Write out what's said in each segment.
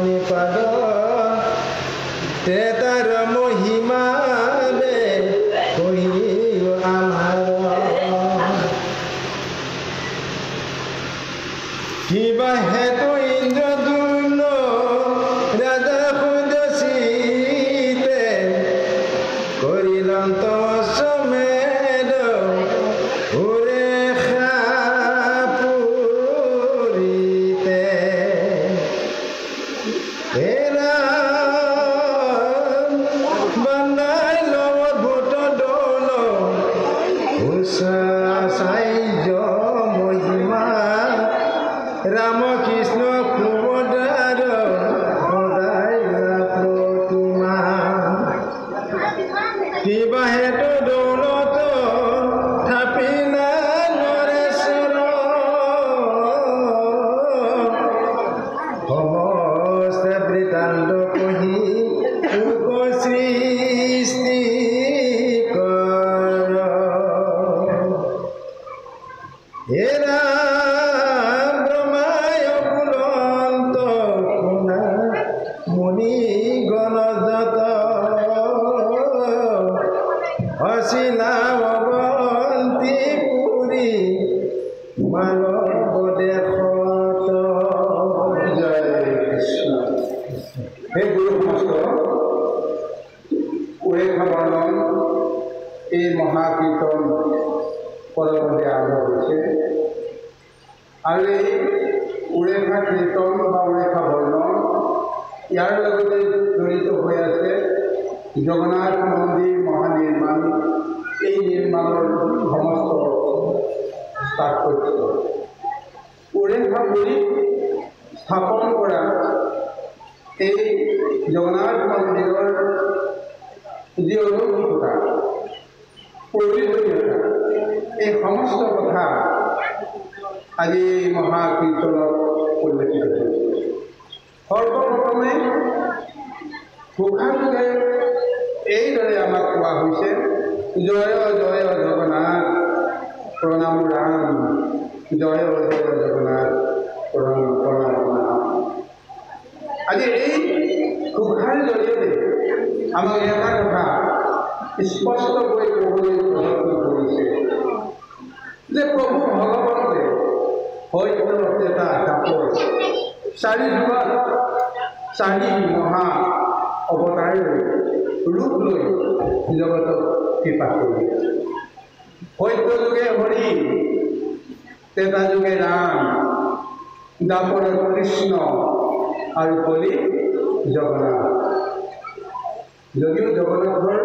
মণিপাদ তেতার মহিমা বে কহিও আমার কিবা হেতু ইন্দ্রদুম্ন রাজা খুঁজছিতে করিলাম তমসমেদ ওরে খাপুরিতে এরা বানাইল অদ্ভুত দল সাইজ মহিমা রামকৃষ্ণ কুবদার প্রতিমা কিবা হেতু দৌলত থাপিলা নৰেশ্বৰ সমস্ত বৃত্তান্ত কহি লোক সৃষ্টি কৰ এৰা ব্ৰহ্মায় বুলন্ত শুনা মুনি গণযত অশিলা অৱন্তী পুৰী মানৱ দেশত জয় কৃষ্ণ। হে গুৰু সমস্ত উৰেখা বৰ্ণন এই মহাকীৰ্তন পদপদে আৰম্ভ হৈছে আৰু এই উৰেখা কীৰ্তন বা উৰেখা বৰ্ণন ইয়াৰ লগতে জড়িত হৈ আছে জগন্নাথ মন্দিৰ মহানিৰ্মাণ এই নিৰ্মাণৰ সমস্ত তাৎপৰ্য উৰেখা পুৰী স্থাপন কৰা এই জগন্নাথ মন্দিৰৰ যি অলৌকিকতা প্ৰয়োজনীয়তা এই সমস্ত কথা আজি মহাকীৰ্তনত উল্লেখিত হৈছে। সৰ্বপ্ৰথমে ঘোষাযোগে এইদৰে আমাক কোৱা হৈছে জয় জয় জগন্নাথ প্ৰণাম ৰাম জয় জয় জগন্নাথ প্ৰণাম প্ৰণাম ৰাম। আজি এই ঘোষাৰ জৰিয়তে আমাক এটা কথা স্পষ্টকৈ ক'বলৈ প্ৰযত্ন কৰিছে যে প্ৰভু ভগৱন্তে হয়তো এটা দাপৰ চাৰি যুগত চাৰি মহা অৱতাৰেৰে ৰূপ লৈ জগতক কৃপা কৰিলে। সত্য যুগে হৰি তেতা যুগে ৰাম দাপৰত কৃষ্ণ আৰু কলি জগন্নাথ। যদিও জগন্নাথৰ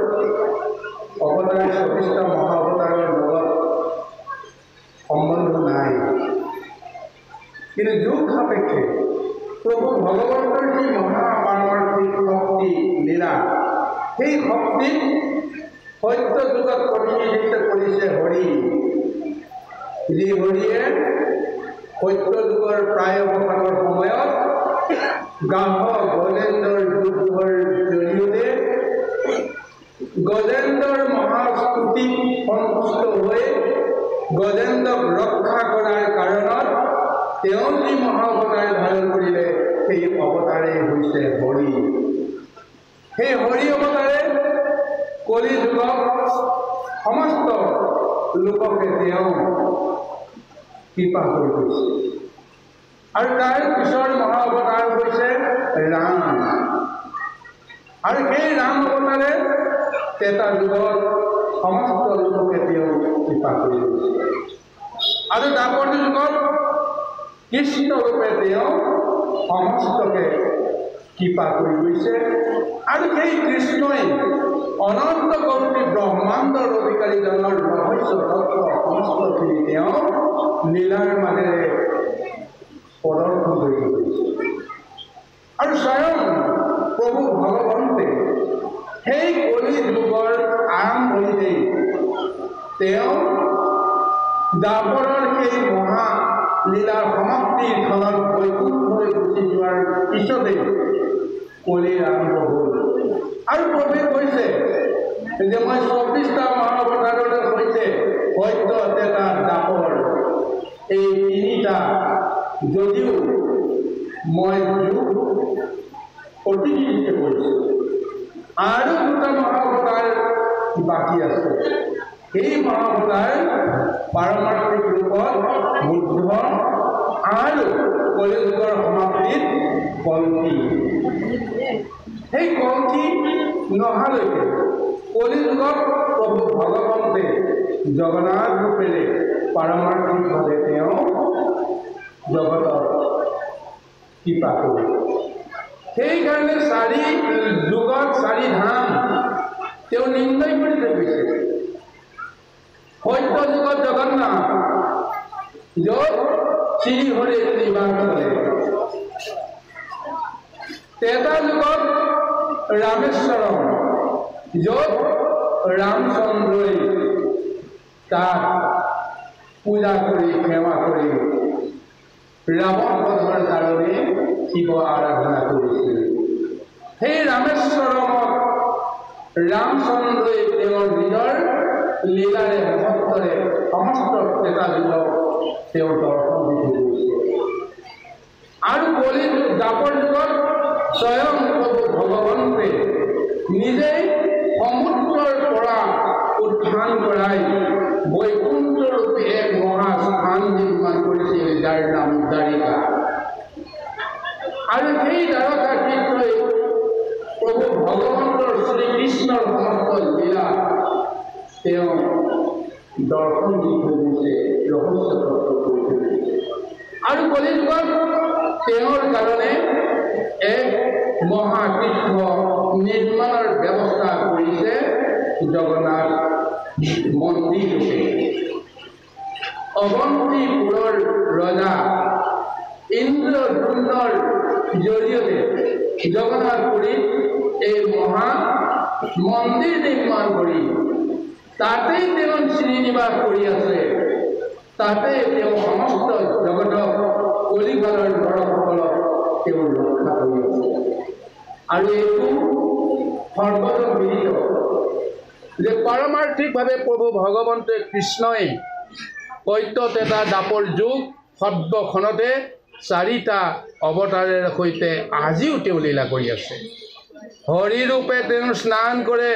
অৱতাৰ ২৪টা মহা অৱতাৰৰ লগত সম্বন্ধ নাই, কিন্তু যুগ সাপেক্ষে প্ৰভু ভগৱন্তৰ যি মহাপাৰমাৰ্থিক শক্তি লীলা সেই শক্তিক সত্য যুগত প্ৰতিনিধিত্ব কৰিছে হৰি। যি হৰিয়ে সত্য যুগৰ প্ৰায় অৱসানৰ সময়ত গাহ গজেন্দ্ৰৰ যুদ্ধৰ জৰিয়তে গজেন্দ্ৰৰ মহাস্তুতিত সন্তুষ্ট হৈ গজেন্দ্ৰক ৰক্ষা কৰাৰ কাৰণত তেওঁ যি মহাঅৱতাৰ ধাৰণ কৰিলে সেই অৱতাৰেই হৈছে হৰি। সেই হৰি অৱতাৰে কলি যুগক সমস্ত লোককে তেওঁ কৃপা কৰি গৈছে। আৰু তাৰ পিছৰ মহা অৱতাৰ হৈছে ৰাম। আৰু সেই ৰাম অৱতাৰে তেতা যুগত সমস্ত লোককে তেওঁ কৃপা কৰি গৈছে। আৰু দাপৰ যুগত কৃষ্ণ ৰূপে তেওঁ সমস্তকে কৃপা কৰি গৈছে। আৰু সেই কৃষ্ণই অনন্ত কোটি ব্ৰহ্মাণ্ডৰ অধিকাৰীজনৰ ৰহস্য তত্ত্ব সমস্তখিনি তেওঁ লীলাৰ মাজেৰে প্ৰদৰ্শন কৰি গৈছে। আৰু স্বয়ং প্ৰভু ভগৱন্তে সেই কলি যুগৰ আৰম্ভণিতেই তেওঁ দাপৰৰ সেই মহা লীলাৰ সমাপ্তিৰ ক্ষণত বৈকুণ্ঠলৈ গুচি যোৱাৰ পিছতেই কলিৰ আৰম্ভ হ'ল। আৰু প্ৰভুৱে কৈছে যে মই ২৪টা মহাঅৱতাৰৰ সৈতে সত্য তেতা দাপৰ এই তিনিটা যদিও মই যুগ প্ৰতিনিধিত্ব কৰিছে আৰু দুটা মহাবতাৰ বাকী আছে সেই মহাবতাৰ পাৰমাৰ্থিক ৰূপত বুদ্ধ আৰু কলিযুগৰ সমাপ্তিত কল্কি সেই কল্কি নহালৈকে কলিযুগত প্ৰভু ভগৱন্তে জগন্নাথ ৰূপেৰে পাৰমাৰ্থিকভাৱে তেওঁ জগতৰ কৃপা কৰিব সেইকাৰণে চাৰি যুগত চাৰি ধাম তেওঁ নিৰ্ণয় কৰি থৈ গৈছে সত্য যুগত জগন্নাথ য'ত শ্ৰীহৰি নিবাস কৰে ত্ৰেতা যুগত ৰামেশ্বৰম য'ত ৰামচন্দ্ৰই তাক পূজা কৰি সেৱা কৰি ৰাৱণ বধৰ কাৰণে শিৱ আৰাধনা কৰিছিল সেই ৰামেশ্বৰমত ৰামচন্দ্ৰই তেওঁৰ নিজৰ লীলাৰে মহত্বৰে সমস্ত ত্ৰেতা যুগক তেওঁ দৰ্শন দি গৈছে আৰু কলিযুগ দ্বাপৰ যুগত স্বয়ং প্ৰভু ভগৱন্তে নিজেই সমুদ্ৰৰ পৰা উত্থান কৰাই বৈকুণ্ঠ ৰূপে এক মহাস্থান নিৰ্মাণ কৰিছিল যাৰ নাম দ্বাৰিকা আৰু সেই দ্বাৰকা তীৰ্থই প্ৰভু ভগৱন্তৰ শ্ৰীকৃষ্ণৰ সমস্ত লীলা তেওঁ দৰ্শন দি থৈ গৈছে ৰহস্য তত্ত্ব কৰি থৈ গৈছে আৰু কলিযুগত তেওঁৰ কাৰণে এক মহাতীৰ্থ নিৰ্মাণৰ ব্যৱস্থা কৰিছে জগন্নাথ মন্দিৰ ৰূপে অৱন্তিপুৰৰ ৰজা ইন্দ্ৰদ্যুম্নৰ জৰিয়তে জগন্নাথপুৰীত এই মহা মন্দিৰ নিৰ্মাণ কৰি তাতেই তেওঁ শ্ৰীনিবাস কৰি আছে তাতে তেওঁ সমস্ত জগতক কলিকালৰ নৰসকলক তেওঁ ৰক্ষা কৰি আছে আৰু এইটো সৰ্বজন বিদিত যে পাৰমাৰ্থিকভাৱে প্ৰভু ভগৱন্তে কৃষ্ণই সত্য ত্ৰেতা দ্বাপৰ যুগ সৰ্বখনতে চাৰিটা অৱতাৰেৰ সৈতে আজিও তেওঁ লীলা কৰি আছে হৰিৰূপে তেওঁ স্নান কৰে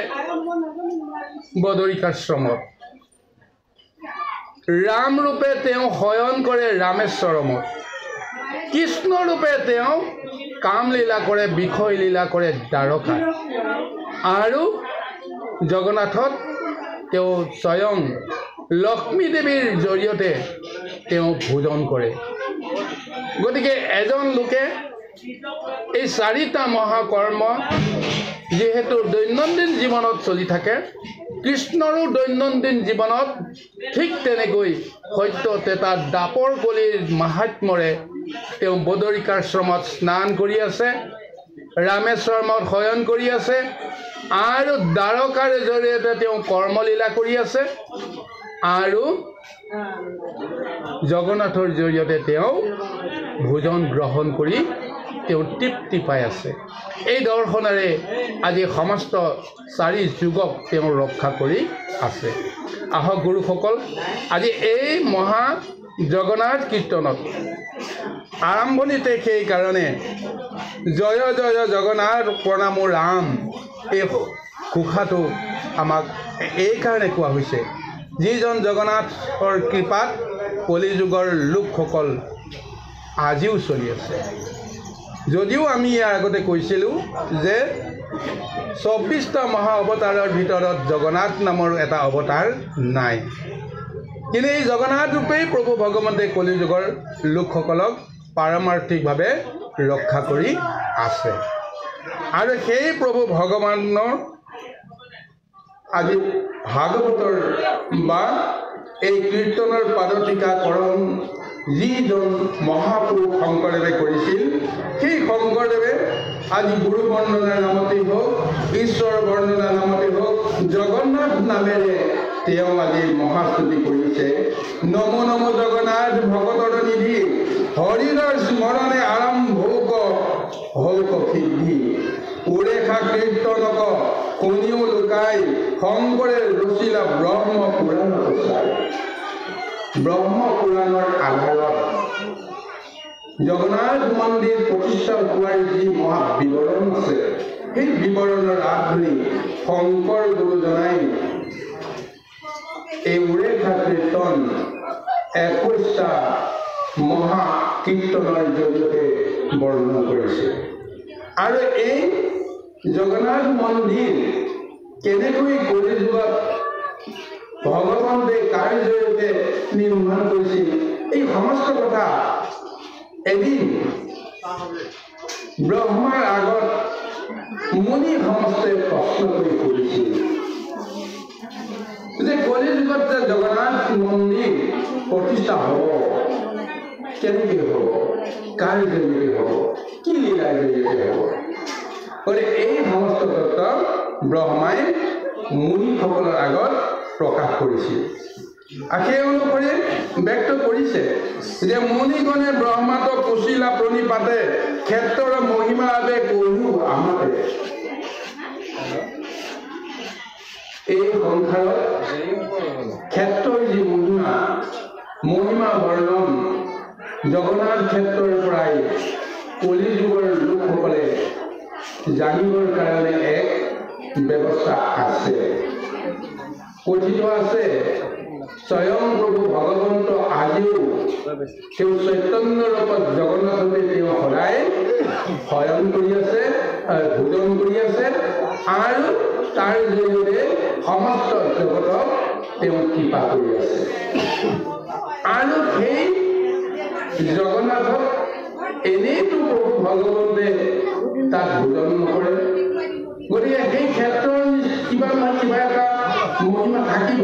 বদৰিকাশ্ৰমত ৰামৰূপে তেওঁ শয়ন কৰে ৰামেশ্বৰমত কৃষ্ণৰূপে তেওঁ কামলীলা কৰে বিষয় লীলা কৰে দ্বাৰকাত আৰু জগন্নাথত তেওঁ স্বয়ং লক্ষ্মী দেৱীৰ জৰিয়তে তেওঁ ভোজন কৰে গতিকে এজন লোকে এই চাৰিটা মহাকৰ্ম যিহেতু দৈনন্দিন জীৱনত চলি থাকে কৃষ্ণৰো দৈনন্দিন জীৱনত ঠিক তেনেকৈ সত্য ত্ৰেতা দ্বাপৰ কলিৰ মাহাত্ম্যৰে তেওঁ বদৰিকাশ্ৰমত স্নান কৰি আছে ৰামেশ্বৰমত শয়ন কৰি আছে আৰু দ্বাৰকাৰ জৰিয়তে তেওঁ কৰ্মলীলা কৰি আছে আৰু জগন্নাথৰ জৰিয়তে তেওঁ ভোজন গ্ৰহণ কৰি তেওঁ তৃপ্তি পাই আছে এই দৰ্শনেৰে আজি সমস্ত চাৰি যুগক তেওঁ ৰক্ষা কৰি আছে আহক গুৰুসকল আজি এই মহা জগন্নাথ কীৰ্তনত আৰম্ভণিতে সেইকাৰণে জয় জয় জগন্নাথ প্ৰণাম ৰাম এই ঘোষাটো আমাক এইকাৰণে কোৱা হৈছে যিজন জগন্নাথৰ কৃপাত কলিযুগৰ লোকসকল আজিও চলি আছে যদিও আমি ইয়াৰ আগতে কৈছিলোঁ যে 24টা মহা অৱতাৰৰ ভিতৰত জগন্নাথ নামৰ এটা অৱতাৰ নাই কিন্তু এই জগন্নাথ ৰূপেই প্ৰভু ভগৱন্তে কলিযুগৰ লোকসকলক পাৰমাৰ্থিকভাৱে ৰক্ষা কৰি আছে আৰু সেই প্ৰভু ভগৱানৰ আজি ভাগৱতৰ বা এই কীৰ্তনৰ পাদটীকাকৰণ যিজন মহাপুৰুষ শংকৰদেৱে কৰিছিল সেই শংকৰদেৱে আজি গুৰু বৰ্ণনাৰ নামতেই হওক ঈশ্বৰ বৰ্ণনাৰ নামতেই হওক জগন্নাথ নামেৰে তেওঁ আজি মহাস্তুতি কৰিছে নম নম জগন্নাথ ভগতৰ নিধি হৰিৰ স্মৰণে আৰম্ভ হৌক সিদ্ধি উৰেখা কীৰ্তনক শুনিও লুকাই শংকৰে ৰচিলা ব্ৰহ্ম পুৰাণ প্ৰচাৰ ব্ৰহ্ম পুৰাণৰ আধাৰত জগন্নাথ মন্দিৰ প্ৰতিষ্ঠা হোৱাৰ যি মহা বিৱৰণ আছে সেই বিৱৰণৰ আগধৰি শংকৰ গুৰুজনাই এই উৰেষা কীৰ্তন 21টা মহা কীৰ্তনৰ জৰিয়তে বৰ্ণনা কৰিছে। আৰু এই জগন্নাথ মন্দিৰ কেনেকৈ কলিযুগত ভগৱন্তে কাৰ জৰিয়তে নিৰ্মাণ কৰিছিল, এই সমস্ত কথা এদিন ব্ৰহ্মাৰ আগত মুনি সমস্তে প্ৰশ্ন কৰি সুধিছিল যে কলিযুগত যে জগন্নাথ মন্দিৰ প্ৰতিষ্ঠা হ'ব, কেনেকৈ হ'ব, কাৰ জৰিয়তে হ'ব, কি লীলাৰ জৰিয়তে হ'ব। গতিকে এই সমস্ত তত্ত্ব ব্ৰহ্মাই মুনিসকলৰ আগত প্ৰকাশ কৰিছিল। সেই অনুসৰি ব্যক্ত কৰিছে যে মুনিগণে ব্ৰহ্মাক কুশিলা প্ৰণিপাতে ক্ষেত্ৰৰ মহিমা বাবে কহু আমাতে। এই সংসাৰত ক্ষেত্ৰৰ যি মহিমা বৰ্ণন জগন্নাথ ক্ষেত্ৰৰ পৰাই কলিযুগৰ লোকসকলে জানিবৰ কাৰণে এক ব্যৱস্থা আছে। কথিত আছে স্বয়ং প্ৰভু ভগৱন্ত আজিও তেওঁ চৈতন্য ৰূপত জগন্নাথতে তেওঁ সদায় শয়ন কৰি আছে, ভোজন কৰি আছে, আৰু তাৰ জৰিয়তে সমস্ত জগতক তেওঁ কৃপা কৰি আছে। আৰু সেই জগন্নাথক এনেইতো প্ৰভু ভগৱন্তে তাত ভোজন নকৰে, গতিকে সেই ক্ষেত্ৰৰ কিবা নহয় কিবা এটা মহিমা থাকিব।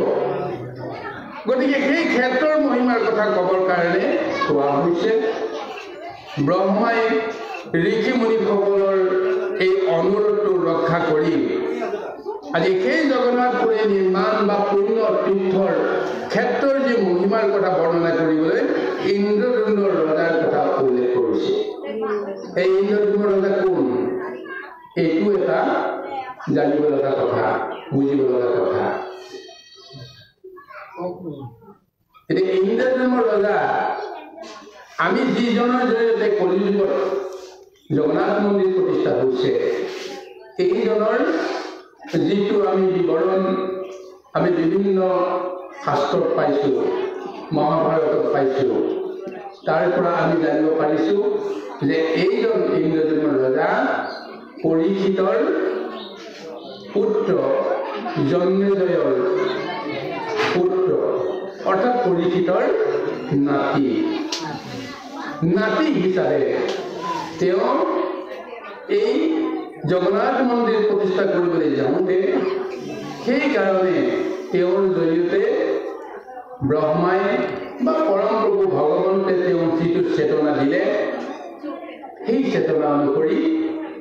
গতিকে সেই ক্ষেত্ৰৰ মহিমাৰ কথা ক'বৰ কাৰণে কোৱা হৈছে। ব্ৰহ্মাই ঋষি মুনিসকলৰ এই অনুৰোধটো ৰক্ষা কৰি আজি সেই জগন্নাথপুৰী নিৰ্মাণ বা পুণ্য তীৰ্থৰ ক্ষেত্ৰৰ যি মহিমাৰ কথা বৰ্ণনা কৰিবলৈ ইন্দ্ৰদ্যুম্ন ৰজাৰ কথা উল্লেখ কৰিছে। এই ইন্দ্ৰদ্যুম্ন ৰজা কোন, এইটো এটা জানিব লগা কথা, বুজিব লগা কথা। এতিয়া ইন্দ্ৰদ্যুম্ন ৰজা আমি যিজনৰ জৰিয়তে কলিযুগত জগন্নাথ মন্দিৰ প্ৰতিষ্ঠা হৈছে, এইজনৰ যিটো আমি বিৱৰণ আমি বিভিন্ন শাস্ত্ৰত পাইছোঁ, মহাভাৰতত পাইছোঁ, তাৰ পৰা আমি জানিব পাৰিছোঁ যে এইজন ইন্দ্ৰদ্যুম্ন ৰজা পৰীক্ষিতৰ পুত্ৰ, জন্মেজয়ৰ পুত্ৰ, অৰ্থাৎ পৰীক্ষিতৰ নাতি হিচাপে তেওঁ এই জগন্নাথ মন্দিৰ প্ৰতিষ্ঠা কৰিবলৈ যাওঁতে সেইকাৰণে তেওঁৰ জৰিয়তে ব্ৰহ্মাই বা পৰম প্ৰভু ভগৱন্তে তেওঁ যিটো চেতনা দিলে, সেই চেতনা অনুসৰি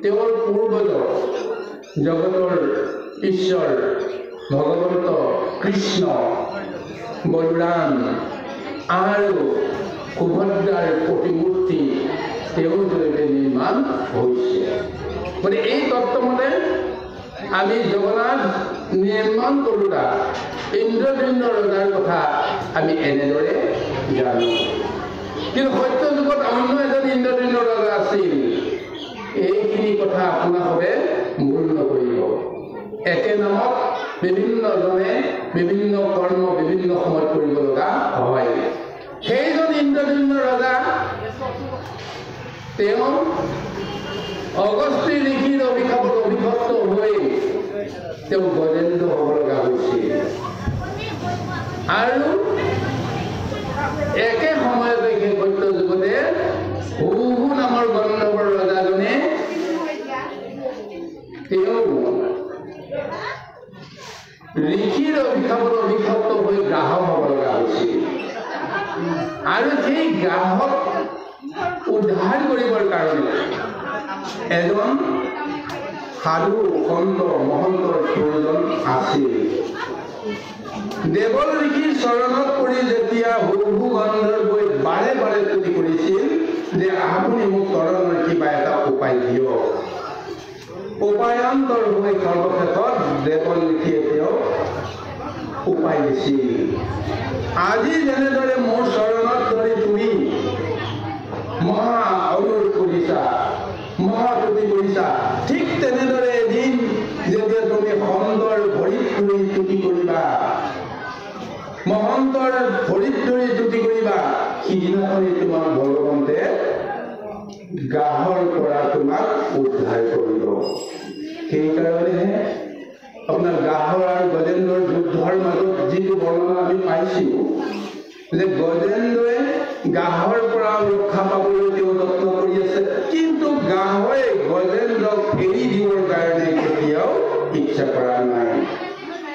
তেওঁৰ পূৰ্বজ জগতৰ ঈশ্বৰ ভগৱন্ত কৃষ্ণ, বলৰাম আৰু সুভদ্ৰাৰ প্ৰতিমূৰ্তি তেওঁৰ জৰিয়তে নিৰ্মাণ হৈছে। গতিকে এই তত্ত্বমতে আমি জগন্নাথ নিৰ্মাণ কৰোঁতা ইন্দ্ৰদ্যুম্ন ৰজাৰ কথা আমি এনেদৰে জানো। কিন্তু সত্য যুগত অন্য এজন ইন্দ্ৰদ্যুম্ন ৰজা আছিল। এইখিনি কথা আপোনালোকে ভুল নকৰিব। একে নামত বিভিন্নজনে বিভিন্ন কৰ্ম বিভিন্ন সময়ত কৰিব লগা হয়। সেইজন ইন্দ্ৰদ্যুম্ন ৰজা তেওঁ অগস্ত্যী ঋষিৰ অভিশাপত অভিশপ্ত হৈ তেওঁ গজেন্দ্ৰ হ'ব লগা হৈছিল। আৰু একে সময়তে সেই সত্য যুগতে হুহু নামৰ গন্ধৰ্বৰ ৰজাজনে তেওঁ ঋষিৰ অভিশাপত অভিশপ্ত হৈ গ্ৰাহক হ'ব লগা হৈছিল। আৰু সেই গ্ৰাহক উদ্ধাৰ কৰিবৰ কাৰণে এজন সাধু সন্ত মহন্তৰ প্ৰয়োজন আছিল। দেৱল ঋষিৰ চৰণত পৰি যেতিয়া হুহু গন্ধৰ্বই বাৰে বাৰে তুলি কৰিছিল যে আপুনি মোক তৰণৰ কিবা এটা উপায় দিয়ক, উপায়ন্তৰ হৈ সৰ্বশেষত দেৱল ঋষিয়ে তেওঁক উপায় দিছিল। আজি যেনেদৰে মোৰ চৰণত ধৰি তুমি মহা অনুৰোধ কৰিছা, মহাতুতি কৰিছা, ঠিক তেনেদৰে মহন্তৰ ভৰিত ধৰি তুতি কৰিবা সিদিনাখনি তোমাক ভগৱন্তে গাহৰ পৰা তোমাক উদ্ধাৰ কৰিব। সেইকাৰণেহে আপোনাৰ গাহৰ আৰু গজেন্দ্ৰৰ যুদ্ধৰ মাজত যিটো বৰ্ণনা আমি পাইছিলোঁ যে গজেন্দ্ৰই গাহৰ পৰা ৰক্ষা পাবলৈ তেওঁ যত্ন কৰি আছে, কিন্তু গাহৰে গজেন্দ্ৰক এৰি দিবৰ কাৰণে কেতিয়াও ইচ্ছা কৰা নাই।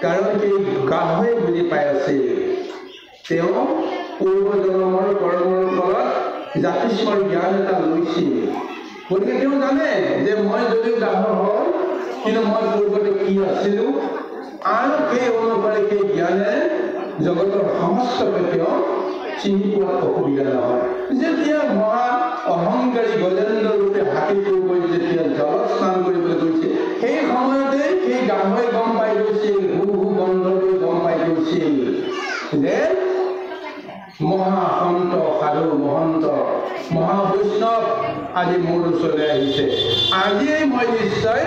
কাৰণ সেই গাহৰে বুজি পাই আছিল তেওঁ পূৰ্বজন্মৰ কৰ্মৰ ফলত জাতিস্মৰ জ্ঞান এটা লৈছিল। গতিকে তেওঁ জানে যে মই যদিও গাহৰ হওঁ কিন্তু মই পূৰ্বতে কি আছিলোঁ, আৰু সেই অনুসাৰে সেই জ্ঞানে জগতৰ সমস্তকে তেওঁ চিনি পোৱাত অসুবিধা নহয়। যেতিয়া মহা অহংকাৰী গজেন্দ্ৰ ৰূপে হাতীটোৰ গৈ যেতিয়া জলত স্নান কৰিবলৈ গৈছিল, সেই সময়তে সেই গাহৰে গম পাই গৈছিল, গন্ধলৈ গম পাই গৈছিল যে মহাসন্ত সাধু মহন্ত মহাবৈষ্ণৱ আজি মোৰ ওচৰলৈ আহিছে, আজিয়েই মই নিশ্চয়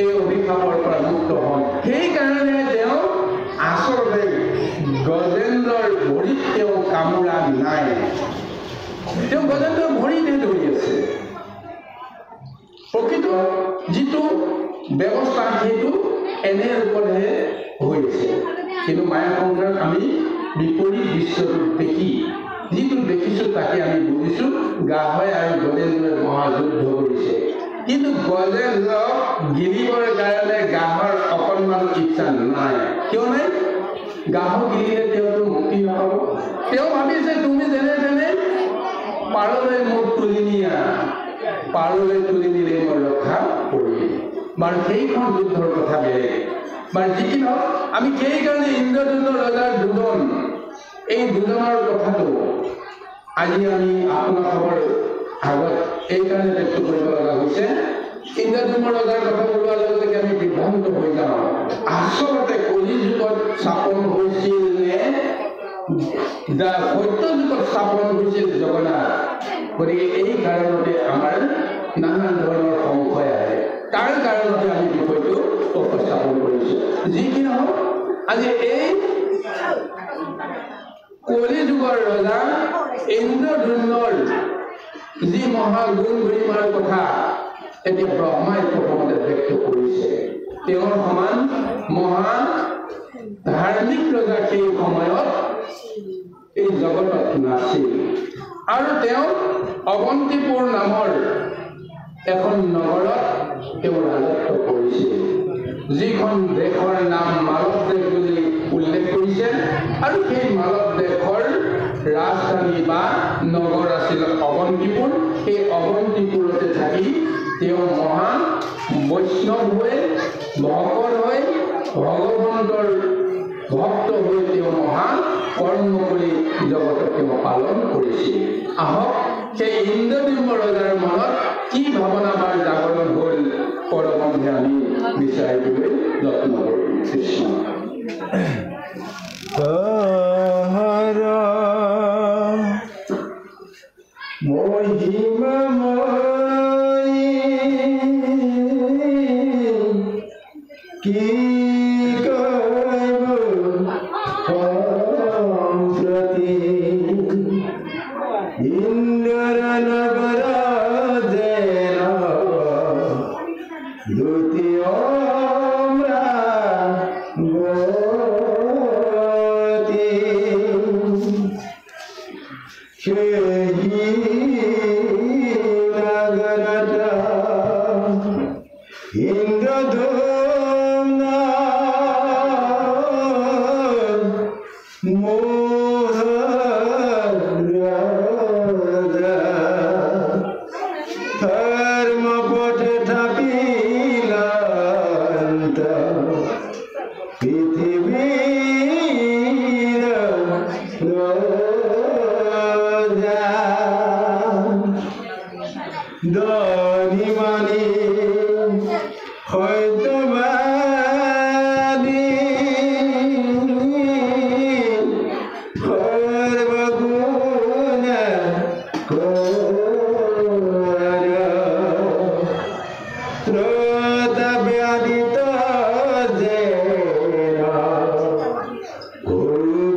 এই অভিশাপৰ পৰা মুক্ত হ'ম। সেইকাৰণে তেওঁ আচলতে গজেন্দ্ৰৰ ভৰিত তেওঁ কামোৰা নাই, তেওঁ গজেন্দ্ৰৰ ভৰিতে ধৰি আছে। প্ৰকৃত যিটো ব্যৱস্থা সেইটো এনে ৰূপতহে হৈ আছে, কিন্তু মায়া সংসাৰত আমি বিপৰীত দৃশ্যটো দেখি যিটো দেখিছোঁ তাকে আমি বুজিছোঁ। গাহৰে আৰু গজেন্দ্ৰই মহাযুদ্ধ কৰিছে, কিন্তু গজেন্দ্ৰক গিলিবৰ কাৰণে গাহৰ অকণমান ইচ্ছা নাই। কিয় নাই? গাহৰ গিলিলে তেওঁতো মুক্তি নাপাব। তেওঁ ভাবিছে তুমি যেনে তেনে পাৰলৈ মোক তুলি নিয়া, পাৰলৈ তুলি নিলে মই ৰক্ষা কৰিম। বাৰু সেইখন যুদ্ধৰ কথা বেলেগ। বাৰু যি কি নহওক আমি সেইকাৰণে ইন্দ্ৰদুম্ন ৰজাৰ দুজন, এই দুজনৰ কথাটো আজি আমি আপোনালোকৰ আগত এইকাৰণে ব্যক্ত কৰিব লগা হৈছে। ইন্দ্ৰদুম্ন ৰজাৰ কথা কোৱাৰ লগে লগে আমি বিভ্ৰান্ত হৈ যাওঁ। আচলতে কলি যুগত স্থাপন হৈছিল নে সত্য যুগত স্থাপন হৈছিল জগন্নাথ? গতিকে এই কাৰণতে আমাৰ নানান ধৰণৰ সংশয় আহে। তাৰ কাৰণতে আমি বিষয়টো উপস্থাপন কৰিছোঁ। যি কি নহওক আজি এই কলি যুগৰ ৰজা ইন্দ্ৰদুম্নৰ যি মহাগুণ গৰিমাৰ কথা এতিয়া ব্ৰহ্মাই প্ৰথমতে ব্যক্ত কৰিছে। তেওঁৰ সমান মহা ধাৰ্মিক ৰজা সেই সময়ত এই জগতত নাছিল, আৰু তেওঁ অৱন্তিপুৰ নামৰ এখন নগৰত তেওঁ ৰাজত্ব কৰিছিল, যিখন দেশৰ নাম মালৱ দেশ বুলি উল্লেখ কৰিছে। আৰু সেই মালৱ দেশৰ ৰাজধানী বা নগৰ আছিল অৱন্তিপুৰ। সেই অৱন্তিপুৰতে থাকি তেওঁ মহা বৈষ্ণৱ হৈ ভকত হৈ ভগৱন্তৰ ভক্ত হৈ তেওঁ মহা কৰ্ম কৰি জগতক তেওঁ পালন কৰিছিল। আহক সেই ইন্দ্ৰদুম্ন ৰজাৰ মনত কি ভাৱনাবাৰ জাগৰণ হ'ল পৰমে আমি বিচাৰিবলৈ যত্ন কৰিম। কৃষ্ণ Guru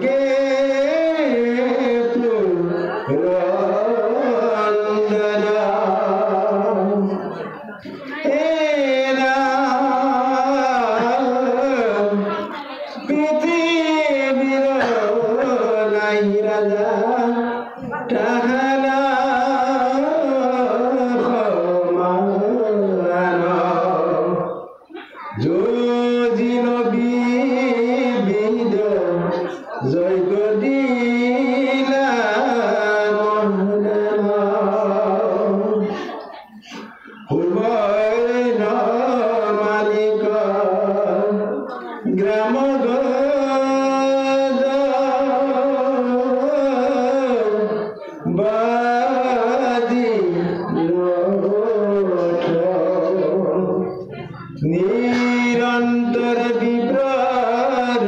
নিৰন্তৰ বিপ্ৰৰ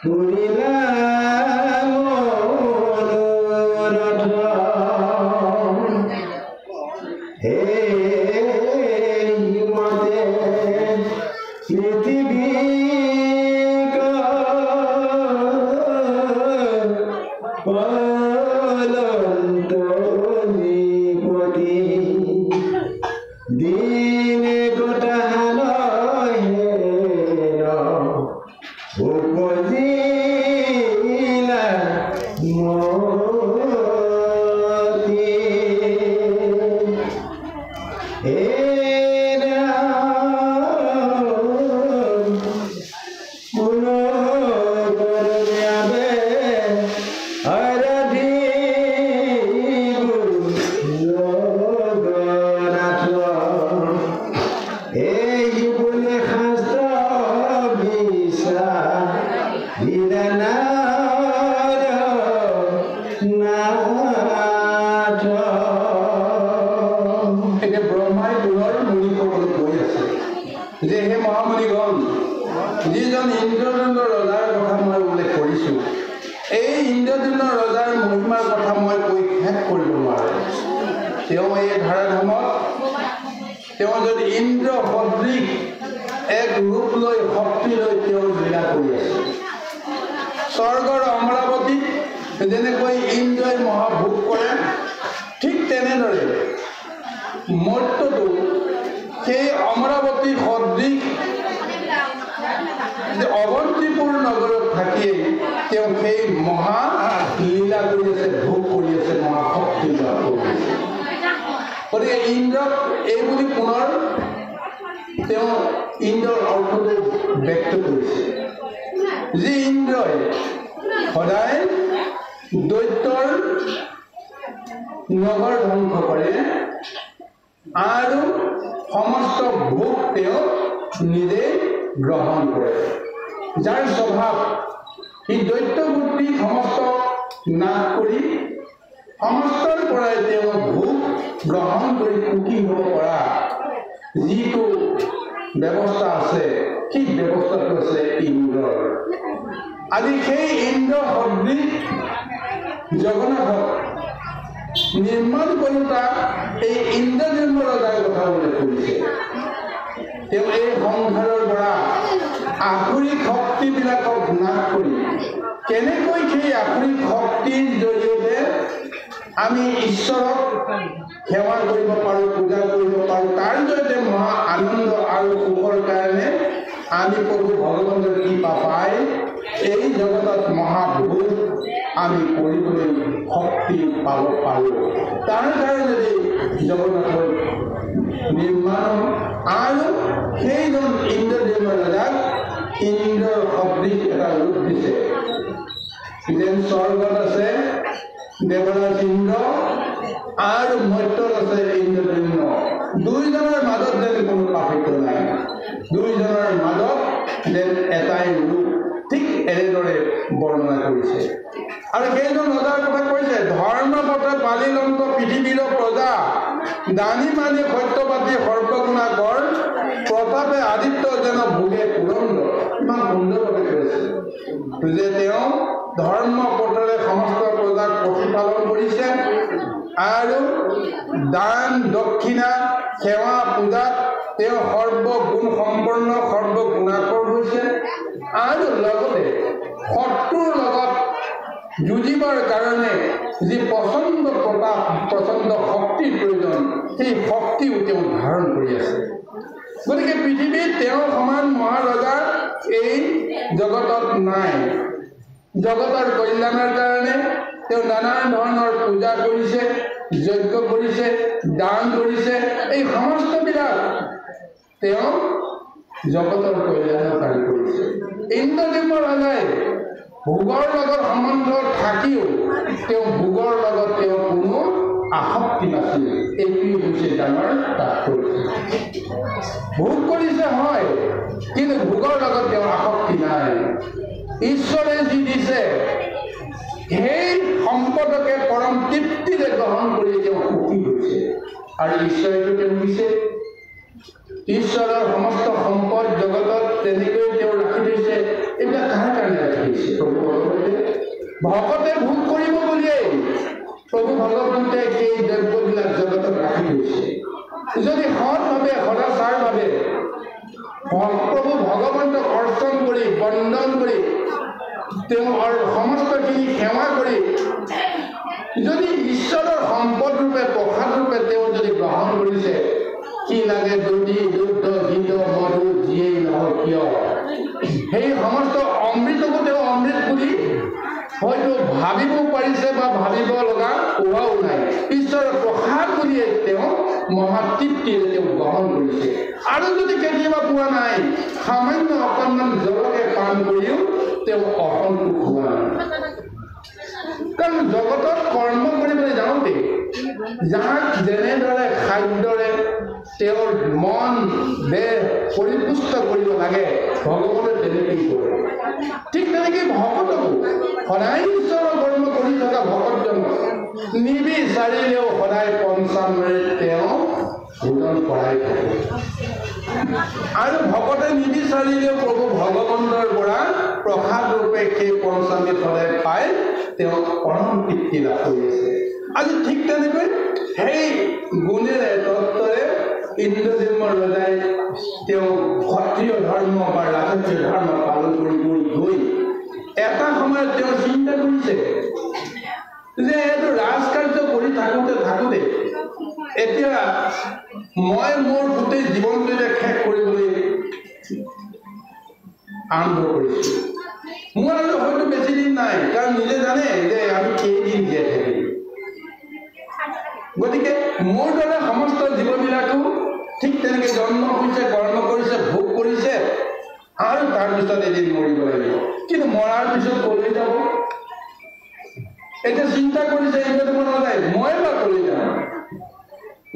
পুৰিলা মনোৰথ হে হিমতে পৃথিৱীক পলন্ত নিপতি দিনে গোটাহান হেৰ উপজিলা মতি ব্ৰহ্মাই পুনৰ মুনিসকলক কৈ আছে যে হে মহামুনিগণ, যিজন ইন্দ্ৰদণ্ড ৰজাৰ কথা মই উল্লেখ কৰিছোঁ, এই ইন্দ্ৰদণ্ড ৰজাৰ মহিমাৰ কথা মই কৈ শেষ কৰিব নোৱাৰোঁ। তেওঁ এই ধাৰাধামত তেওঁ যদি ইন্দ্ৰ সদৃশ এক ৰূপ লৈ শক্তি লৈ তেওঁ লীলা কৰি আছে। স্বৰ্গৰ অমৰাৱতীত যেনেকৈ ইন্দ্ৰই মহাভোগ কৰে, ঠিক তেনেদৰে মৰ্ত্যটো সেই অমৰাৱতী সদৃশ অৱন্তিপুৰ নগৰত থাকিয়েই তেওঁ সেই মহা লীলা কৰি আছে, ভোগ কৰি আছে, মহাশক্তি লাভ কৰি আছে। গতিকে ইন্দ্ৰক এই বুলি পুনৰ তেওঁ ইন্দ্ৰৰ অৰ্থটো ব্যক্ত কৰিছে, যি ইন্দ্ৰই সদায় দৈত্যৰ নগৰ ধ্বংস কৰে আৰু সমস্ত ভোগ তেওঁ নিজে গ্ৰহণ কৰে, যাৰ স্বভাৱ সি দৈত্য বুদ্ধি সমস্ত নাশ কৰি সমস্তৰ পৰাই তেওঁ ভোগ গ্ৰহণ কৰি সুখী হ'ব পৰা যিটো ব্যৱস্থা আছে, সেই ব্যৱস্থাটো আছে ইন্দ্ৰৰ। আজি সেই ইন্দ্ৰ সদৃশ জগন্নাথক নিৰ্মাণ কৰোঁতা এই ইন্দ্ৰজন্ম ৰজাৰ কথা উল্লেখ কৰিছে। তেওঁ এই সংসাৰৰ পৰা আসুৰিক শক্তিবিলাকক নাশ কৰি কেনেকৈ সেই আসুৰিক শক্তিৰ জৰিয়তে আমি ঈশ্বৰক সেৱা কৰিব পাৰোঁ, পূজা কৰিব পাৰোঁ, তাৰ জৰিয়তে মহা আনন্দ আৰু সুখৰ কাৰণে আমি প্ৰভু ভগৱানৰ কৃপা পাই এই জগতত মহাভোগ আমি কৰিবলৈ শক্তি পাব পাৰোঁ। তাৰ কাৰণে জগন্নাথৰ নিৰ্মাণ আৰু সেইজন ইন্দ্ৰদেৱ ৰজাক ইন্দ্ৰৰ সদৃশ এটা ৰূপ দিছে। যেন স্বৰ্গত আছে দেৱৰাজ ইন্দ্ৰ আৰু মৰ্ত্যত আছে ইন্দ্ৰদম্ন, দুইজনৰ মাজত যেন কোনো পাৰ্থক্য নাই, দুইজনৰ মাজত যেন এটাই ৰূপ, ঠিক এনেদৰে বৰ্ণনা কৰিছে। আৰু সেইজন ৰজাৰ কথা কৈছে, ধৰ্ম পথে পালিলন্ত পৃথিৱীৰ প্ৰজা, দানী মানি সত্যবাদী সৰ্বগুণা কৰ, প্ৰতাপে আদিত্য যেন ভোগে পুৰন্দৰ। ইমান সুন্দৰভাৱে কৈছে যে তেওঁ ধৰ্ম পথেৰে সমস্ত প্ৰজাক প্ৰতিপালন কৰিছে আৰু দান দক্ষিণা সেৱা পূজাত তেওঁ সৰ্বগুণ সম্পন্ন সৰ্বগুণাকৰ হৈছে আৰু লগতে শত্ৰুৰ লগত যুঁজিবৰ কাৰণে যি প্ৰচণ্ড প্ৰতাপ প্ৰচণ্ড শক্তিৰ প্ৰয়োজন, সেই শক্তিও তেওঁ ধাৰণ কৰি আছে। গতিকে পৃথিৱীত তেওঁৰ সমান মহাৰজা এই জগতত নাই। জগতৰ কল্যাণৰ কাৰণে তেওঁ নানা ধৰণৰ পূজা কৰিছে, যজ্ঞ কৰিছে, দান কৰিছে, এই সমস্তবিলাক তেওঁ জগতৰ কল্যাণৰ কাৰণে কৰিছে। ইন্দ্ৰদেৱ ৰজাই ভোগৰ লগত সম্বন্ধ থাকিও তেওঁ ভোগৰ লগত তেওঁ কোনো আসক্তি নাছিল। এইটোৱেই হৈছে ডাঙৰ তাৎপৰ্য। ভোগ কৰিছে হয়, কিন্তু ভোগৰ লগত তেওঁ আসক্তি নাই। ঈশ্বৰে যি দিছে সেই সম্পদকে পৰম তৃপ্তিৰে গ্ৰহণ কৰি তেওঁ সুখী হৈছে। আৰু ঈশ্বৰেতো তেওঁ দিছে ঈশ্বৰৰ সমস্ত সম্পদ জগতত তেনেকৈ তেওঁ ৰাখি থৈছে। এইবিলাক কাৰ কাৰণে ৰাখি থৈছে? প্ৰভু ভগৱন্তে ভকতে ভোগ কৰিব বুলিয়েই প্ৰভু ভগৱন্তে সেই দ্ৰব্যবিলাক জগতত ৰাখি থৈছে। যদি সৎভাৱে সদাচাৰভাৱে প্ৰভু ভগৱন্তক অৰ্চন কৰি বন্দন কৰি তেওঁৰ সমস্তখিনি সেৱা কৰি যদি ঈশ্বৰৰ সম্পদ ৰূপে প্ৰসাদ ৰূপে তেওঁ যদি গ্ৰহণ কৰিছে, কি লাগে দধি দুগ্ধ ঘৃত মধু যিয়েই নহয় কিয় সেই সমস্ত অমৃতকো তেওঁ অমৃত বুলি হয়তো ভাবিব পাৰিছে বা ভাবিব লগা হোৱাও নাই। ঈশ্বৰৰ প্ৰসাদ বুলিয়ে তেওঁ মহাতৃপ্তিৰে তেওঁ গ্ৰহণ কৰিছে। আৰু যদি কেতিয়াবা পোৱা নাই, সামান্য অকণমান জলকে পান কৰিও তেওঁ অসন্তোষ হোৱা নাই। কাৰণ জগতত কৰ্ম কৰিবলৈ যাওঁতে যাক যেনেদৰে খাদ্যৰে তেওঁৰ মন দেহ পৰিপুষ্ট কৰিব লাগে ভগৱানে তেনেকেই কৰে। ঠিক তেনেকৈ ভকতকো সদায় ঈশ্বৰৰ কৰ্ম কৰি থকা ভকতজনক নিবিচাৰিলেও সদায় পঞ্চামৃত তেওঁ ভোজন কৰাই থাকে। আৰু ভকতে নিবিচাৰিলেও প্ৰভু ভগৱন্তৰ পৰা প্ৰসাদ ৰূপে সেই পঞ্চামৃত সদায় পাই তেওঁ পৰম তৃপ্তি লাভ কৰি আছে। আজি ঠিক তেনেকৈ সেই গুণেৰে তত্ত্বৰে ইন্দ্ৰজিম্নৰ ৰজাই তেওঁ ক্ষত্ৰিয় ধৰ্ম বা ৰাজকীয় ধৰ্ম পালন কৰি গৈ এটা সময়ত তেওঁ চিন্তা কৰিছে যে এইটো ৰাজকাৰ্য কৰি থাকোঁতে এতিয়া মই মোৰ গোটেই জীৱনটোতে শেষ কৰিবলৈ আৰম্ভ কৰিছোঁ। মোৰ আৰু হয়তো বেছি দিন নাই, কাৰণ নিজে জানে যে আমি কেইদিন জীয়াই থাকিম। গতিকে মোৰ দৰে সমস্ত জীৱবিলাকো ঠিক তেনেকৈ জন্ম হৈছে, কৰ্ম কৰিছে, ভোগ কৰিছে আৰু তাৰপিছত এদিন মৰিব লাগিব। কিন্তু মৰাৰ পিছত কলৈ যাব? এতিয়া চিন্তা কৰিছে ইন্দ্ৰজিম্ন ৰজাই, মই বা কলৈ যাম?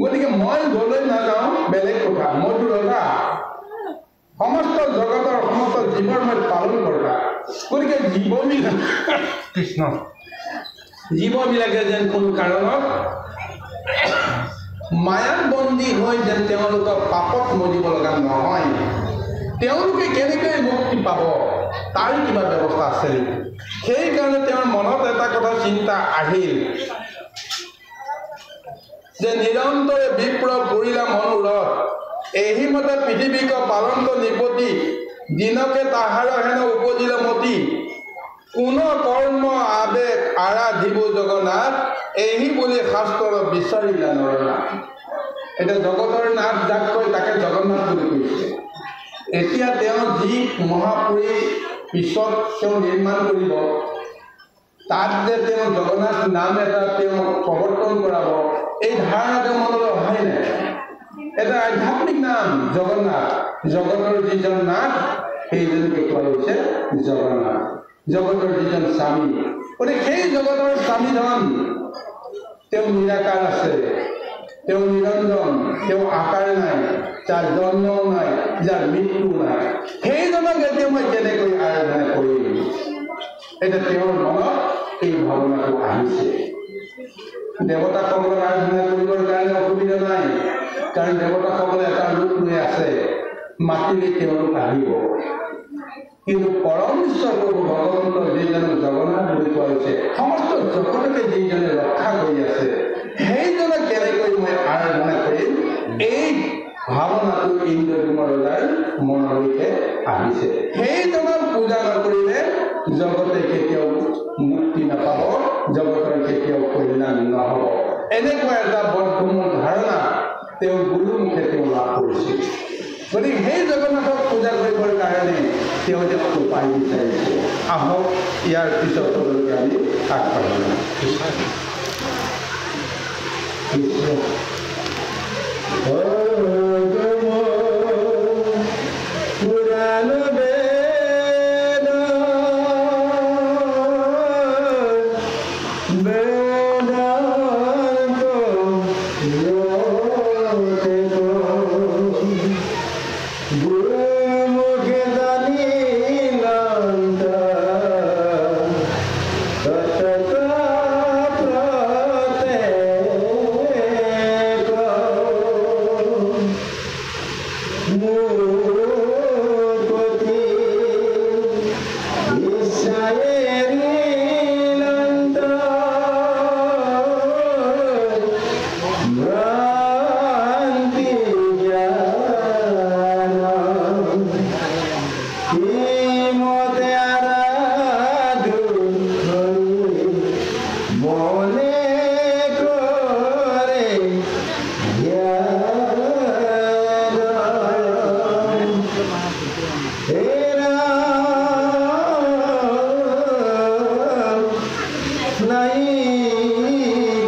গতিকে মই যলৈ নাযাওঁ বেলেগ কথা, মইতো ৰজা, সমস্ত জগতৰ সমস্ত জীৱৰ মই পালন কৰা। গতিকে জীৱবিলাকে যেন কোনো কাৰণত মায়াত বন্দী হৈ যেন তেওঁলোকক পাপত মৰিব লগা নহয়। তেওঁলোকে কেনেকৈ মুক্তি পাব তাৰ কিবা ব্যৱস্থা আছে নেকি? সেইকাৰণে তেওঁৰ মনত এটা কথা চিন্তা আহিল যে নিৰন্তৰে বিপ্ৰ কৰিলা মনোৰথ, এহিমতে পৃথিৱীক পালন্ত নিপতি, দিনকে তাহাৰ হেন উপজিল মতি, কোন কৰ্ম আবেগ আৰাধিব জগন্নাথ, এহি বুলি শাস্ত্ৰৰ বিচাৰিলা নৰনাথ। এতিয়া জগতৰ নাথ যাক কয় তাকে জগন্নাথ বুলি কৈছে। এতিয়া তেওঁ যি মহাপুৰী পিছত তেওঁ নিৰ্মাণ কৰিব, তাত যে তেওঁ জগন্নাথ নাম এটা তেওঁ প্ৰৱৰ্তন কৰাব, এই ধাৰণা তেওঁ মনলৈ অহাই নাই। এটা আধ্যাত্মিক নাম জগন্নাথ, জগতৰ যিজন নাথ সেইজনকে কোৱা হৈছে জগন্নাথ, জগতৰ যিজন স্বামী। গতিকে সেই জগতৰ স্বামীজন তেওঁ নিৰাকাৰ আছে, তেওঁ নিৰঞ্জন, তেওঁ আকাৰ নাই, যাৰ জন্মও নাই, যাৰ মৃত্যু নাই। সেইজনক এতিয়া মই কেনেকৈ আৰাধনা কৰিম? এতিয়া তেওঁৰ মনত এই ভাৱনাটো আহিছে। দেৱতাসকলক আৰাধনা কৰিবৰ কাৰণে অসুবিধা নাই, কাৰণ দেৱতাসকলে এটা ৰূপ লৈ আছে, মাতিলে তেওঁলোক আহিব। কিন্তু পৰম ঈশ্বৰ প্ৰভু ভগৱন্ত যিজনক জগন্নাথ বুলি কোৱা হৈছে, সমস্ত জগতকে যিজনে ৰক্ষা কৰি আছে, সেইজনক কেনেকৈ মই আৰাধনা কৰিম? এই ভাৱনাটো ইন্দ্ৰজিম্ন ৰজাৰ মনলৈকে আহিছে। সেইজনক পূজা নকৰিলে জগতে কেতিয়াও মুক্তি নাপাব, জগতৰ কেতিয়াও কল্যাণ নহ'ব। এনেকুৱা এটা বদ্ধমূল ধাৰণা তেওঁ গুৰুমুখে তেওঁ লাভ কৰিছিল। গতিকে সেই জগন্নাথক পূজা কৰিবৰ কাৰণে তেওঁ যে উপায় বিচাৰিছে। আহক ইয়াৰ পিছতলৈকে আমি আগবাঢ়িম। Tata মুকতি ইসায়েরি লন্ত ভ্রান্তি জ্ঞান মতে আরাধু মনে করে নাই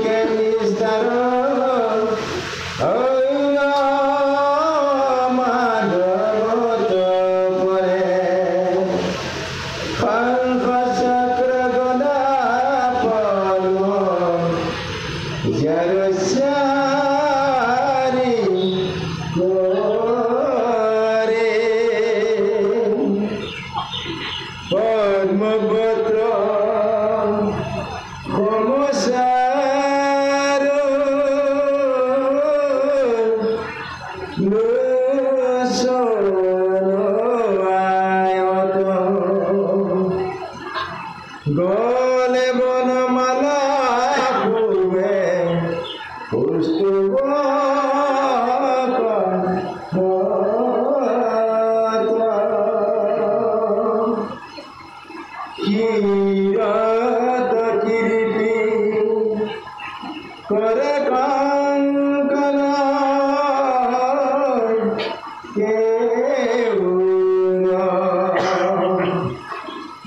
কেনিস্তার মাধবত পরে চক্র গদা পর্ব জরসারি করে পদ্মপত্র সমসার লোসনায়ত গলে বনমালা পূর্বে পুষ্প কিরত কিরিটি করে কাঙ্কন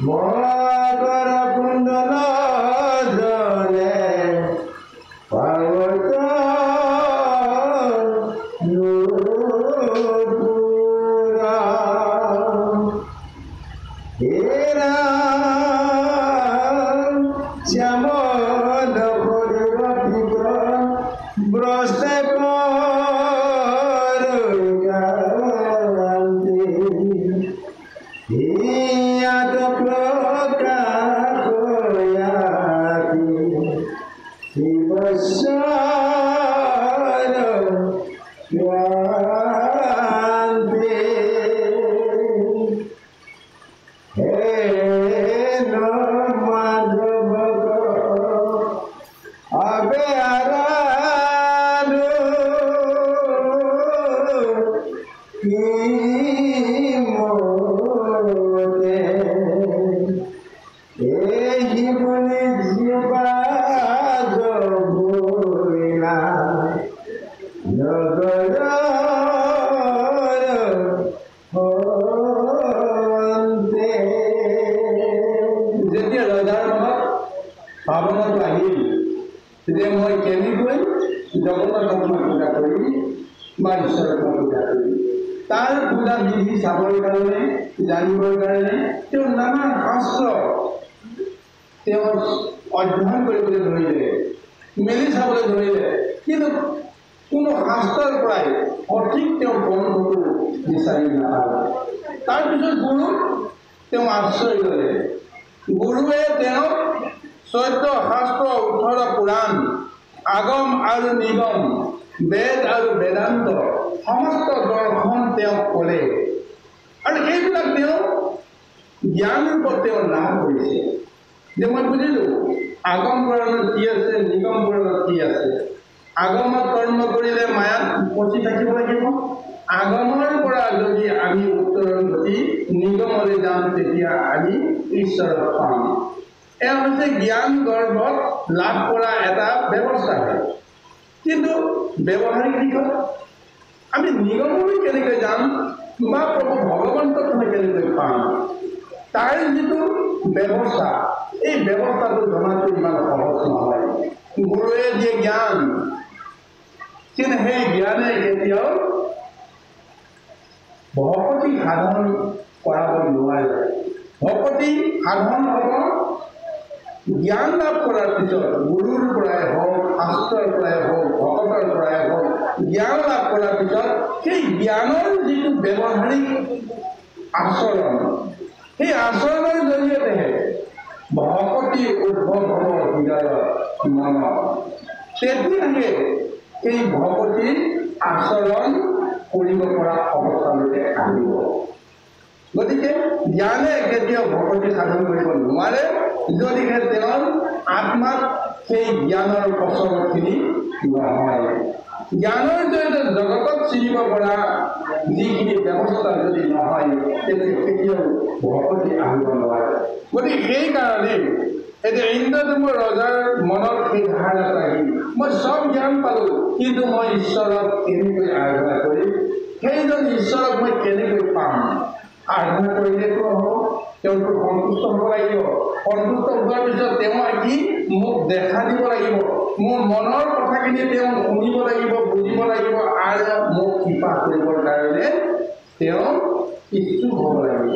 মকর কুণ্ডল জলে পার্বত নূপুরা হেরা শ্যামল পরিবর্তিত ব্রস্তে করুকান্তি ইয়াত প্রকাশয়াতি শিবস্বর ক্রান্তি হে মাধব আবে আরাধু কি মোতে এই বলি জীবাদ ভুলা নগর হন্তে যেতিয়া ৰজাৰ মনত ভাৱনাটো আহিল যে মই কেনেকৈ জগন্নাথক মই পূজা কৰিম বা ঈশ্বৰক মই পূজা কৰিম, তাৰ পূজা বিধি চাবৰ কাৰণে জানিবৰ কাৰণে তেওঁ নানা শাস্ত্ৰ তেওঁ অধ্যয়ন কৰিবলৈ ধৰিলে, মেলি চাবলৈ ধৰিলে, কিন্তু কোনো শাস্ত্ৰৰ পৰাই সঠিক তেওঁ গ্ৰন্থটো বিচাৰি নাপালে। তাৰপিছত গুৰুক তেওঁ আশ্ৰয় ল'লে। গুৰুৱে তেওঁক 14 শাস্ত্ৰ 18 পুৰাণ, আগম আৰু নিগম, বেদ আৰু বেদান্ত সমস্ত দৰ্শন তেওঁক ক'লে আৰু সেইবিলাক তেওঁ জ্ঞান ৰূপত তেওঁ লাভ কৰিছে। যে মই বুজিলোঁ আগম পুৰাণত কি আছে, নিগম পুৰাণত কি আছে। আগমত কৰ্ম কৰিলে মায়াত ফচি থাকিব লাগিব, আগমৰ পৰা যদি আমি উত্তৰণ ঘটি নিগমলৈ যাম তেতিয়া আমি ঈশ্বৰক পাম। এয়া হৈছে জ্ঞান গৰ্ভত লাভ কৰা এটা ব্যৱস্থা হয়। কিন্তু ব্যৱহাৰিক দিশত আমি নিগমলৈ কেনেকৈ যাম বা প্ৰভু ভগৱন্তক আমি কেনেকৈ পাম, তাৰ যিটো ব্যৱস্থা, এই ব্যৱস্থাটো জনাটো ইমান সহজ নহয়। গুৰুৱে দিয়ে জ্ঞান, কিন্তু সেই জ্ঞানে কেতিয়াও ভকতি সাধন কৰাব নোৱাৰে। ভকতি সাধন হ'ব জ্ঞান লাভ কৰাৰ পিছত, গুৰুৰ পৰাই হওক, শাস্ত্ৰৰ পৰাই হওক, ভকতৰ পৰাই হওক, জ্ঞান লাভ কৰাৰ পিছত সেই জ্ঞানৰ যিটো ব্যৱহাৰিক আচৰণ, সেই আচৰণৰ জৰিয়তেহে ভকতি উদ্ভৱ হ'ব হৃদয়ত, মনত। তেতিয়াহে সেই ভকতিৰ আচৰণ কৰিব পৰা অৱস্থালৈকে আহিব। গতিকে জ্ঞানে কেতিয়াও ভকতি সাধন কৰিব নোৱাৰে যদিহে তেওঁৰ আত্মাত সেই জ্ঞানৰ প্ৰচলনখিনি নহয়। জ্ঞানৰ জৰিয়তে জগতত চিনিব পৰা যিখিনি ব্যৱস্থা যদি নহয় তেতিয়া কেতিয়াও ভকতি আহিব নোৱাৰে। গতিকে সেইকাৰণে এতিয়া ইন্দ্ৰদেৱৰ ৰজাৰ মনত সেই ধাৰণা আহিল, মই চব জ্ঞান পালো, কিন্তু মই ঈশ্বৰক কেনেকৈ আৰাধনা কৰিম, সেইজন ঈশ্বৰক মই কেনেকৈ পাম? আৰাধনা কৰিলেতো হ'ব, তেওঁতো সন্তুষ্ট হ'ব লাগিব। সন্তুষ্ট হোৱাৰ পিছত তেওঁ আহি মোক দেখা দিব লাগিব, মোৰ মনৰ কথাখিনি তেওঁ শুনিব লাগিব, বুজিব লাগিব, আৰু মোক কৃপা কৰিবৰ কাৰণে তেওঁ ইচ্ছুক হ'ব লাগিব।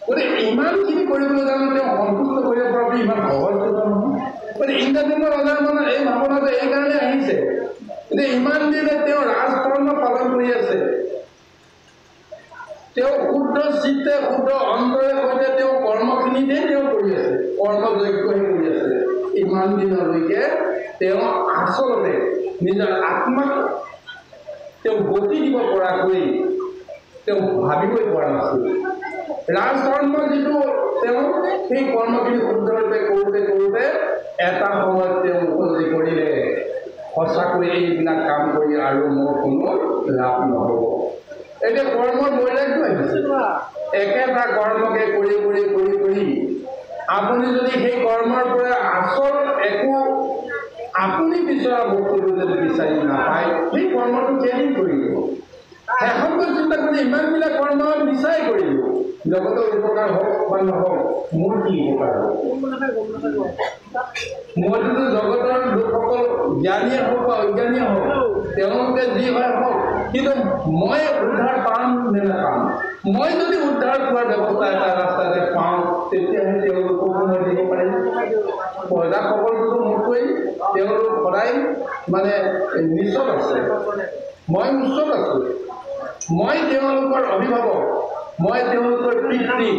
গতিকে ইমানখিনি কৰিবলৈ যাওঁতে তেওঁ সন্তুষ্ট কৰিব পৰাটো ইমান সহজ কথা নহয়। গতিকে ইন্দ্ৰদেৱৰ ৰজাৰ মনত এই ভাৱনাটো এইকাৰণে আহিছে যে ইমান দিনে তেওঁ ৰাজকৰ্ম পালন কৰি আছে, তেওঁ শুদ্ধ চিত্তে শুদ্ধ অন্তৰে সৈতে তেওঁ কৰ্মখিনিতে তেওঁ কৰি আছে, কৰ্মযজ্ঞহে কৰি আছে। ইমান দিনলৈকে তেওঁ আচলতে নিজৰ আত্মাক তেওঁ গতি দিব পৰাকৈ তেওঁ ভাবিবই পৰা নাছিল। ৰাজকৰ্ম যিটো তেওঁ সেই কৰ্মখিনি শুদ্ধৰূপে কৰোঁতে কৰোঁতে এটা সময়ত তেওঁ উপলব্ধি কৰিলে সঁচাকৈ এইবিলাক কাম কৰি আৰু মোৰ কোনো লাভ নহ'ব। এতিয়া কৰ্মৰ বৈৰাগ্য আহিছে। একেটা কৰ্মকে কৰি কৰি কৰি কৰি আপুনি যদি সেই কৰ্মৰ পৰা আচল একো আপুনি বিচৰা বস্তুটো যদি বিচাৰি নাপায়, সেই কৰ্মটো কেনেকৈ কৰিব? শেষত চিন্তা কৰি ইমানবিলাক কৰ্ম বিচাৰি কৰিব, জগতৰ উপকাৰ হওক বা নহওক, মোৰ কি উপকাৰ হ'ব? মইতো জগতৰ লোকসকল জ্ঞানীয়ে হওক বা অজ্ঞানীয়ে হওক, তেওঁলোকে যি হয় হওক, কিন্তু মই উদ্ধাৰ পাম নে নাপাম? মই যদি উদ্ধাৰ পোৱাৰ ব্যৱস্থা এটা ৰাস্তাতে পাওঁ, তেতিয়াহে তেওঁলোককো মই দিব পাৰিম। প্ৰজাসকলটোতো মোতকৈ তেওঁলোক সদায় মানে নিচত আছে, মই উচ্চত আছোঁ। মই তেওঁলোকৰ অভিভাৱক, মই তেওঁলোকৰ পিতৃ।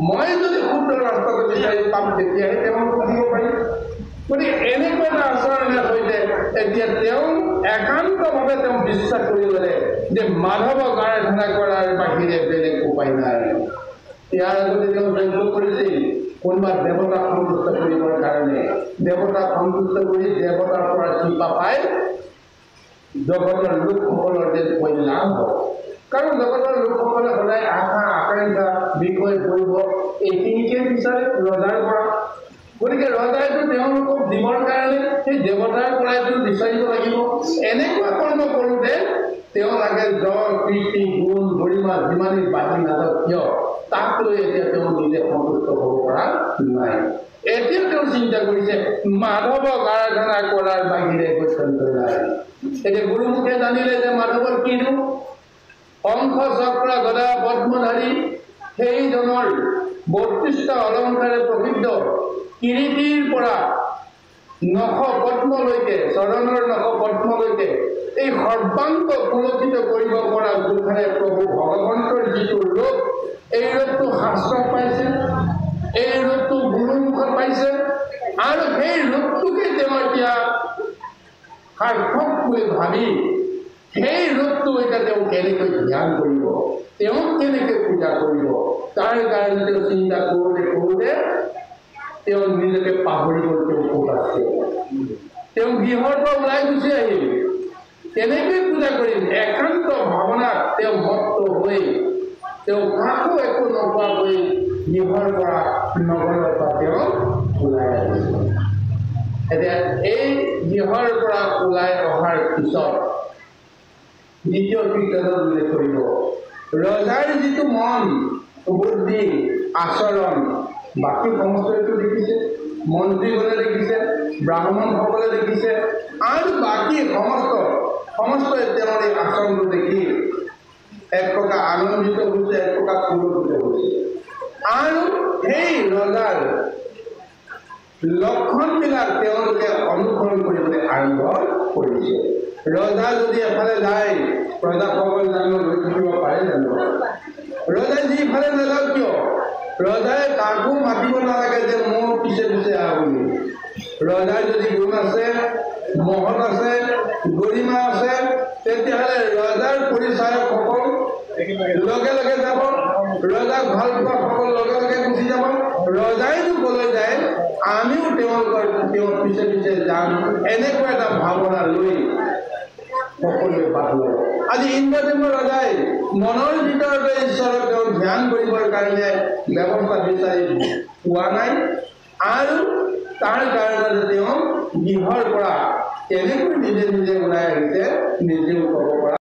মই যদি শুদ্ধ ৰাস্তাটো বিচাৰি পাম, তেতিয়াহে তেওঁলোকক দিব পাৰিম। গতিকে এনেকুৱা এটা আচৰণে সৈতে এতিয়া তেওঁ একান্তভাৱে তেওঁ বিশ্বাস কৰি ল'লে যে মাধৱক আৰাধনা কৰাৰ বাহিৰে বেলেগ উপায় নাই। ইয়াৰ আগতে তেওঁ যজ্ঞ কৰিছিল কোনোবা দেৱতাক সন্তুষ্ট কৰিবৰ কাৰণে, দেৱতাক সন্তুষ্ট কৰি দেৱতাৰ পৰা কৃপা পাই জগতৰ লোকসকলৰ যে কল্যাণ হ'ব। কাৰণ জগতৰ লোকসকলে সদায় আশা আকাংক্ষা বিষয় কৰিব এইখিনিকে বিচাৰে ৰজাৰ পৰা। গতিকে ৰজাইতো তেওঁলোকক দিবৰ কাৰণে সেই দেৱতাৰ পৰাইতো বিচাৰিব লাগিব। এনেকুৱা কৰ্ম কৰোঁতে তেওঁ লাগে জ্বৰ কীৰ্তি গুণ গৰিমা যিমানেই বাঢ়ি নাযাওক কিয়, তাক লৈ এতিয়া তেওঁ নিজে সন্তুষ্ট হ'ব পৰা নাই। এতিয়া তেওঁ চিন্তা কৰিছে মাধৱক আৰাধনা কৰাৰ বাহিৰে গত্যন্তৰ নাই। এতিয়া গুৰুমুখে জানিলে যে মাধৱৰ কি ৰূপ, শংখ চক্ৰ গদা পদ্মধাৰী, সেইজনৰ ৩২টা অলংকাৰে প্ৰসিদ্ধ, কিৰীটিৰ পৰা নখ পদ্মলৈকে, চৰণৰ নখ পদ্মলৈকে এই সৰ্বাংগ পুলকিত কৰিব পৰা জোখাৰে প্ৰভু ভগৱন্তৰ যিটো ৰূপ, এই ৰূপটো শাস্ত্ৰত পাইছে, এই ৰূপটো গুৰুমুখত পাইছে, আৰু সেই ৰূপটোকে তেওঁ এতিয়া সাৰ্থক বুলি ভাবি সেই ৰূপটো এতিয়া তেওঁ কেনেকৈ ধ্যান কৰিব, তেওঁক কেনেকৈ পূজা কৰিব, তাৰ কাৰণে তেওঁ চিন্তা কৰোঁতে কৰোঁতে তেওঁ নিজকে পাহৰি গ'ল তেওঁ ক'ত আছে। তেওঁ গৃহৰ পৰা ওলাই গুচি আহিল, কেনেকৈ পূজা কৰিম একান্ত ভাৱনাত তেওঁ মত্ত হৈ তেওঁ কাকো একো নোকোৱাকৈ গৃহৰ পৰা নগৰৰ পৰা তেওঁ ওলাই আহিছিল। এতিয়া এই গৃহৰ পৰা ওলাই অহাৰ পিছত দ্বিতীয় কীৰ্তনত উল্লেখ কৰিব ৰজাৰ যিটো মন বুদ্ধি আচৰণ, বাকী সমস্তটো দেখিছে, মন্ত্ৰীগণে দেখিছে, ব্ৰাহ্মণসকলে দেখিছে, আৰু বাকী সমস্তই তেওঁৰ এই আচৰণটো দেখি এক প্ৰকাৰ আনন্দিত হৈছে, এক প্ৰকাৰ পুলকিত হৈছে। আৰু সেই ৰজাৰ লক্ষণবিলাক তেওঁলোকে অনুসৰণ কৰিবলৈ আৰম্ভ কৰিছে। ৰজা যদি এফালে যায়, প্ৰজাসকল জানো ৰৈ থাকিব পাৰে জানো? ৰজাই যিফালে নাযাওক কিয়, ৰজাই কাকো মাতিব নালাগে যে মোৰ পিছে পিছে আহ বুলি। ৰজাৰ যদি গুণ আছে, মহৎ আছে, গৰিমা আছে, তেতিয়া তেতিয়াহ'লে ৰজাৰ পৰিচায়কসকল লগে লগে যাব, ৰজাক ভাল পোৱা সকল লগে লগে গুচি যাব। ৰজাইতো ক'লৈ যায় আমিও তেওঁৰ পিছে পিছে যাম, এনেকুৱা এটা ভাৱনা লৈ সকলোৱে বাট ল'ব। আজি ইন্দ্ৰদেৱ ৰজাই মনৰ ভিতৰতে ঈশ্বৰক তেওঁ ধ্যান কৰিবৰ কাৰণে ব্যৱস্থা বিচাৰি পোৱা নাই, আৰু তাৰ কাৰণে তেওঁ গৃহৰ পৰা কেনেকৈ নিজে নিজে ওলাই আহিছে নিজেও ক'ব পৰা